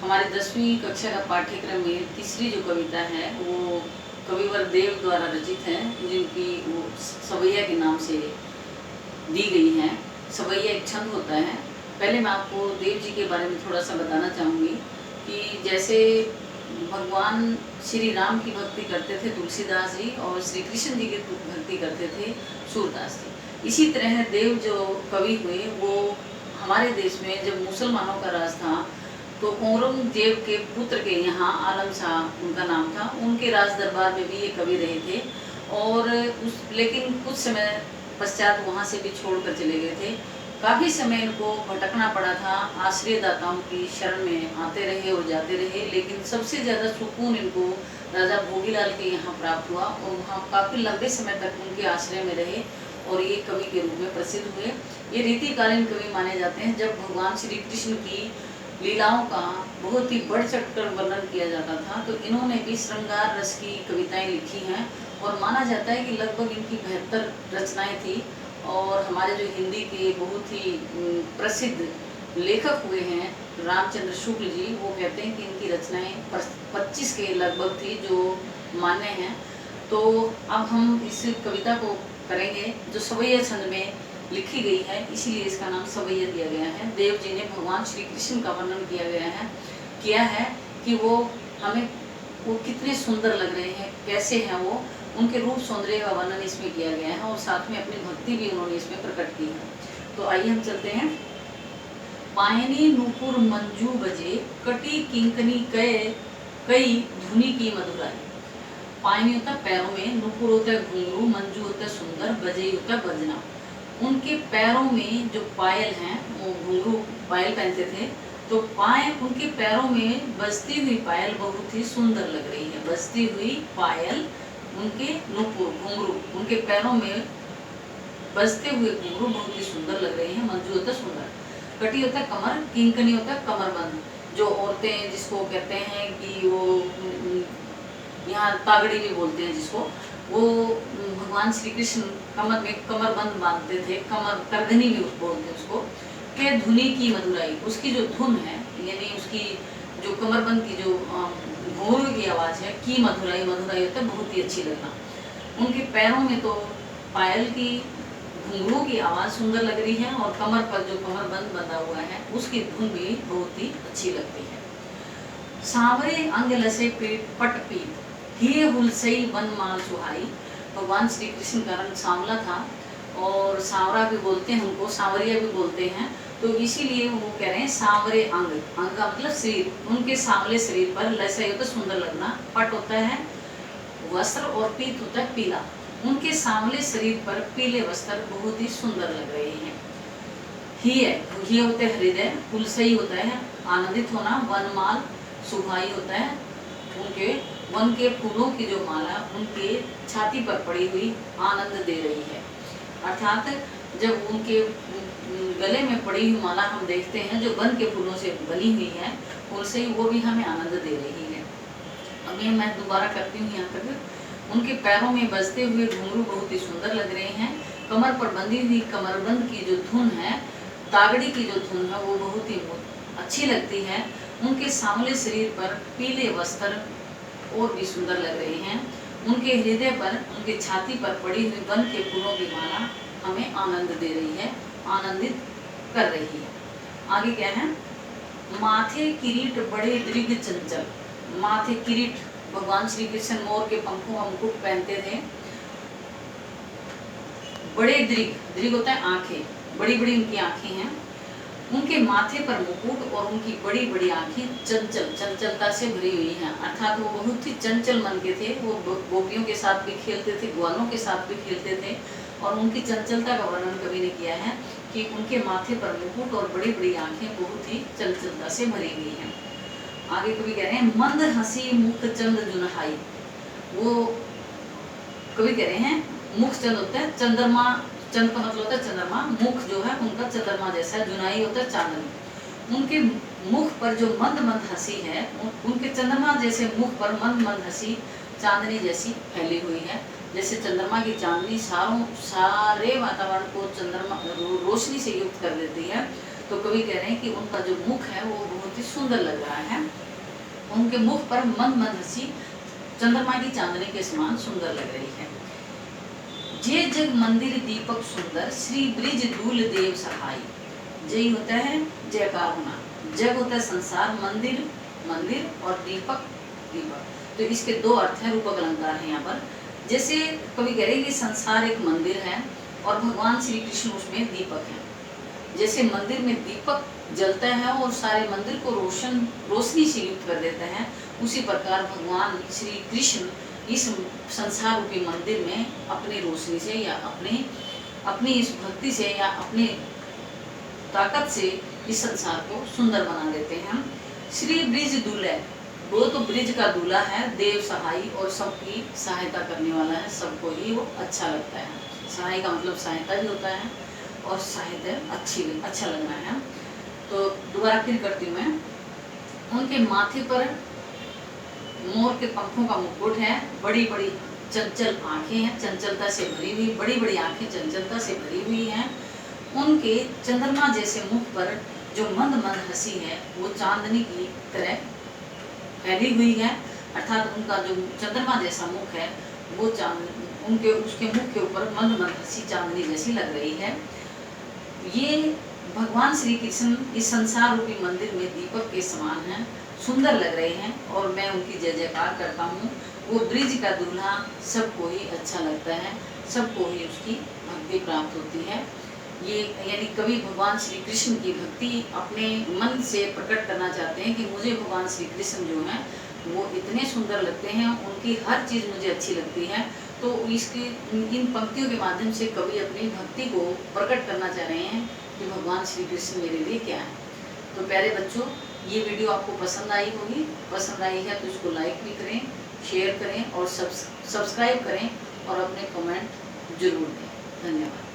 हमारे 10वीं कक्षा का पाठ्यक्रम में तीसरी जो कविता है वो कविवर देव द्वारा रचित है, जिनकी वो सवैया के नाम से दी गई है। सवैया एक छंद होता है। पहले मैं आपको देव जी के बारे में थोड़ा सा बताना चाहूँगी कि जैसे भगवान श्री राम की भक्ति करते थे तुलसीदास जी, और श्री कृष्ण जी की भक्ति करते थे सूरदास जी। इसी तरह देव जो कवि हुए वो हमारे देश में जब मुसलमानों का राज था तो औरंगजेब के पुत्र के यहाँ आलम शाह उनका नाम था, उनके राज दरबार में भी ये कवि रहे थे। और लेकिन कुछ समय पश्चात वहाँ से भी छोड़कर चले गए थे। काफ़ी समय इनको भटकना पड़ा था, आश्रयदाताओं की शरण में आते रहे और जाते रहे, लेकिन सबसे ज़्यादा सुकून इनको राजा भोगीलाल के यहाँ प्राप्त हुआ और वहाँ काफ़ी लंबे समय तक उनके आश्रय में रहे और ये कवि के रूप में प्रसिद्ध हुए। ये रीतिकालीन कवि माने जाते हैं। जब भगवान श्री कृष्ण की लीलाओं का बहुत ही बढ़ चढ़कर वर्णन किया जाता था तो इन्होंने भी श्रृंगार रस की कविताएं लिखी हैं और माना जाता है कि लगभग इनकी 72 रचनाएं थी। और हमारे जो हिंदी के बहुत ही प्रसिद्ध लेखक हुए हैं रामचंद्र शुक्ल जी, वो कहते हैं कि इनकी रचनाएं 25 के लगभग थी जो मान्य हैं। तो अब हम इस कविता को करेंगे जो सवैया छंद में लिखी गई है, इसीलिए इसका नाम सवैया दिया गया है। देव जी ने भगवान श्री कृष्ण का वर्णन किया है कि वो हमें वो कितने सुंदर लग रहे हैं, कैसे हैं वो, उनके रूप सौंदर्य का वर्णन इसमें किया गया है और साथ में अपनी भक्ति भी उन्होंने इसमें प्रकट की है। तो आइए हम चलते हैं। पायनी नूपुर मंजू बजे, कटी किंकनी कई धुनी की मधुराई। पायनी होता है पैरों में, नूपुर होता है घुंघरू, मंजू होता है सुंदर, बजे होता है बजना। उनके पैरों में जो पायल हैं, वो घुंघरू पायल पहनते थे, तो उनके पैरों में बजती हुई पायल बहुत ही सुंदर लग रही है। बजती हुई पायल, उनके नूपुर घुंघरू, उनके पैरों में बजते हुए घुंघरू बहुत ही सुंदर लग रही है। मंजू होता है सुंदर, कटी होता है कमर, किंकनी होता है कमरबंद, जो औरतें जिसको कहते हैं कि वो यहाँ तागड़ी भी बोलते हैं जिसको, वो भगवान श्री कृष्ण कमर में कमरबंद बांधते थे, कमर करधनी भी बोलते हैं उसको। के धुनी की मधुराई, उसकी जो धुन है यानी उसकी जो कमरबंद की जो घुंघरू की आवाज़ है, की मधुराई, मधुराई होता है बहुत ही अच्छी लगना। उनके पैरों में तो पायल की घुंघरू की आवाज़ सुंदर लग रही है और कमर पर जो कमरबंद बंधा हुआ है उसकी धुन भी बहुत ही अच्छी लगती है। सांवरे अंग लसे पट पीत, हिये हुलसई वन माल सुहाई। भगवान श्री कृष्ण का रंग सांवला था और सांवरा भी बोलते हैं उनको, सांवरिया भी बोलते हैं, तो इसीलिए वो कह रहे हैं सांवरे अंग, अंग का मतलब शरीर, उनके सांवले शरीर पर लसई होता है सुंदर लगना, पट होता है वस्त्र और पीत होता है पीला, उनके सांवले शरीर पर पीले वस्त्र बहुत ही सुंदर लग रहे हैं। ही होते हैं हृदय, हुलसई होता है आनंदित होना, वनमाल सुहाई होता है उनके वन के फूलों की जो माला उनके छाती पर पड़ी हुई आनंद दे रही है। अर्थात जब उनके गले में पड़ी हुई माला हम देखते हैं जो वन के फूलों से बनी हुई है, उनसे वो भी हमें आनंद दे रही है। अब ये मैं दोबारा करती हूँ यहाँ तक। उनके पैरों में बजते हुए घुंघरू बहुत ही सुंदर लग रहे हैं। कमर पर बंधी हुई कमरबंद की जो धुन है, तागड़ी की जो धुन है, वो बहुत ही अच्छी लगती है। उनके सांवले शरीर पर पीले वस्त्र और भी सुंदर लग रहे हैं। उनके हृदय पर, उनके छाती पर पड़ी हुई वन के फूलों की माला हमें आनंद दे रही है, आनंदित कर रही है। आगे क्या है? माथे किरीट बड़े दृढ़ चंचल। माथे किरीट, भगवान श्री कृष्ण मोर के पंखों का मुकुट पहनते थे। बड़े दृढ़ होता है आंखें, बड़ी बड़ी उनकी आंखें हैं। उनके माथे पर मुकुट और उनकी बड़ी बड़ी आंखें चंचलता से भरी हुई हैं, अर्थात वो बहुत ही चंचल मन के थे। वो गोपियों के साथ भी खेलते थे, ग्वालों के साथ भी खेलते थे, और उनकी चंचलता का वर्णन कवि ने किया है कि उनके माथे पर मुकुट और बड़ी बड़ी आंखें बहुत ही चंचलता से भरी हुई हैं। आगे कवि कह रहे हैं मंद हंसी मुख चंद जुनहाई। वो कवि कह रहे हैं मुख चंद होता है चंद्रमा, चंद का मतलब होता है चंद्रमा, मुख जो है उनका चंद्रमा जैसा है, जुनाई होता है चांदनी। उनके मुख पर जो मंद मंद हंसी है, उनके चंद्रमा जैसे मुख पर मंद मंद हंसी चांदनी जैसी फैली हुई है। जैसे चंद्रमा की चांदनी सारे वातावरण को चंद्रमा रोशनी से युक्त कर देती है, तो कवि कह रहे हैं कि उनका जो मुख है वो बहुत बहुत ही सुंदर लग रहा है। उनके मुख पर मंद मंद हंसी चंद्रमा की चांदनी के समान सुंदर लग रही है। जे जग मंदिर दीपक सुंदर, श्री ब्रिज दूल देव सहाय। जय होता है जयकार होना, जग होता है संसार, मंदिर मंदिर और दीपक दीपक, तो इसके दो अर्थ हैं, रूपक अलंकार है यहाँ पर। जैसे कवि कह रहे हैं कि संसार एक मंदिर है और भगवान श्री कृष्ण उसमें दीपक है। जैसे मंदिर में दीपक जलता है और सारे मंदिर को रोशनी से युक्त कर देता है, उसी प्रकार भगवान श्री कृष्ण इस संसार रूपी मंदिर में अपनी रोशनी से या अपनी इस भक्ति से या अपनी ताकत से इस संसार को सुंदर बना देते हैं। श्री ब्रिज दूल्हा, वो तो ब्रिज का दूल्हा है, देव सहाय और सबकी सहायता करने वाला है, सबको ही वो अच्छा लगता है। सहाय का मतलब सहायता भी होता है और सहायता अच्छा लगना है। तो दोबारा फिर करती हूँ मैं। उनके माथे पर मोर के पंखों का मुकुट है, बड़ी बड़ी चंचल आंखें हैं, चंचलता से भरी हुई, बड़ी बड़ी आंखें चंचलता से भरी हुई हैं। उनके चंद्रमा जैसे मुख पर जो मंद मंद हंसी है वो चांदनी की तरह फैली हुई है, अर्थात उनका जो चंद्रमा जैसा मुख है वो उसके मुख के ऊपर मंद मंद हंसी चांदनी जैसी लग रही है। ये भगवान श्री कृष्ण इस संसार रूपी मंदिर में दीपक के समान हैं, सुंदर लग रहे हैं और मैं उनकी जय जयकार करता हूँ। वो ब्रिज का दूल्हा सबको ही अच्छा लगता है, सबको ही उसकी भक्ति प्राप्त होती है। ये यानी कवि भगवान श्री कृष्ण की भक्ति अपने मन से प्रकट करना चाहते हैं कि मुझे भगवान श्री कृष्ण जो हैं वो इतने सुंदर लगते हैं, उनकी हर चीज़ मुझे अच्छी लगती है। तो इसकी इन पंक्तियों के माध्यम से कवि अपनी भक्ति को प्रकट करना चाह रहे हैं कि भगवान श्री कृष्ण मेरे लिए क्या है। तो प्यारे बच्चों, ये वीडियो आपको पसंद आई होगी, पसंद आई है तो इसको लाइक भी करें, शेयर करें और सब्सक्राइब करें और अपने कमेंट जरूर दें। धन्यवाद।